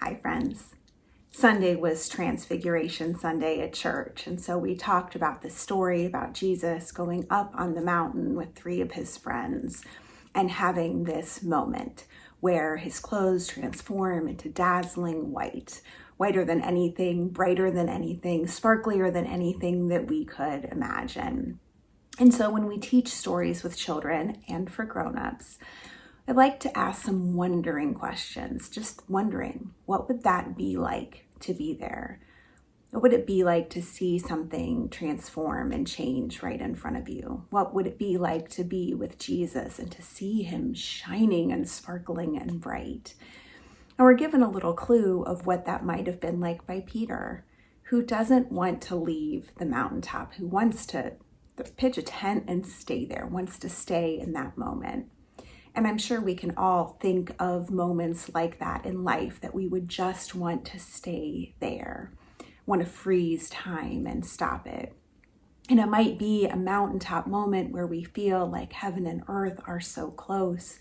Hi, friends. Sunday was Transfiguration Sunday at church, and so we talked about the story about Jesus going up on the mountain with 3 of his friends and having this moment where his clothes transform into dazzling white, whiter than anything, brighter than anything, sparklier than anything that we could imagine. And so when we teach stories with children and for grown-ups, I'd like to ask some wondering questions, just wondering, what would that be like to be there? What would it be like to see something transform and change right in front of you? What would it be like to be with Jesus and to see him shining and sparkling and bright? And we're given a little clue of what that might have been like by Peter, who doesn't want to leave the mountaintop, who wants to pitch a tent and stay there, wants to stay in that moment. And I'm sure we can all think of moments like that in life that we would just want to stay there, want to freeze time and stop it. And it might be a mountaintop moment where we feel like heaven and earth are so close,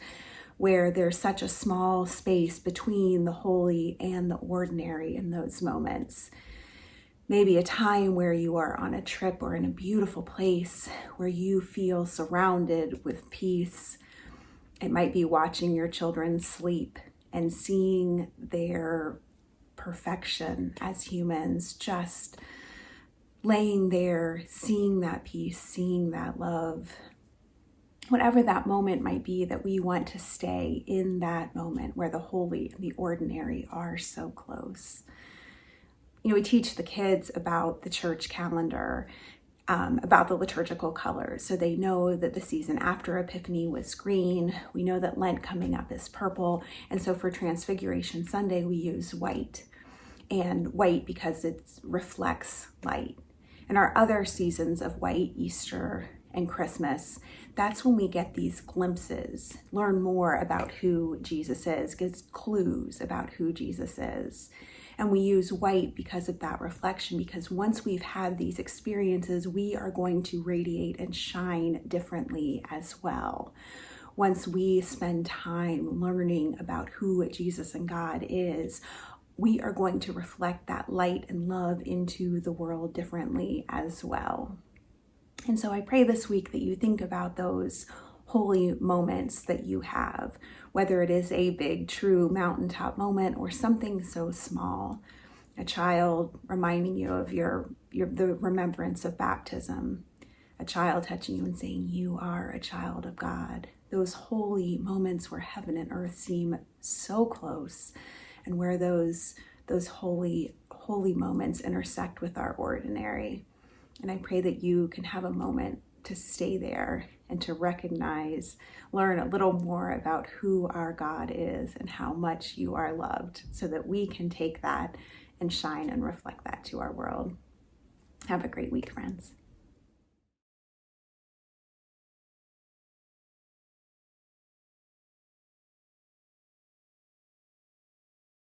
where there's such a small space between the holy and the ordinary in those moments. Maybe a time where you are on a trip or in a beautiful place where you feel surrounded with peace. It might be watching your children sleep and seeing their perfection as humans, just laying there, seeing that peace, seeing that love. Whatever that moment might be, that we want to stay in that moment where the holy and the ordinary are so close. We teach the kids about the church calendar, about the liturgical colors. So they know that the season after Epiphany was green. We know that Lent coming up is purple. And so for Transfiguration Sunday, we use white. And white because it reflects light. And our other seasons of white, Easter and Christmas, that's when we get these glimpses, learn more about who Jesus is, gives clues about who Jesus is. And we use white because of that reflection, because once we've had these experiences, we are going to radiate and shine differently as well. Once we spend time learning about who Jesus and God is, we are going to reflect that light and love into the world differently as well. And so I pray this week that you think about those holy moments that you have, whether it is a big, true mountaintop moment or something so small, a child reminding you of the remembrance of baptism, a child touching you and saying, you are a child of God. Those holy moments where heaven and earth seem so close, and where those holy moments intersect with our ordinary. And I pray that you can have a moment to stay there and to recognize, learn a little more about who our God is and how much you are loved, so that we can take that and shine and reflect that to our world. Have a great week, friends.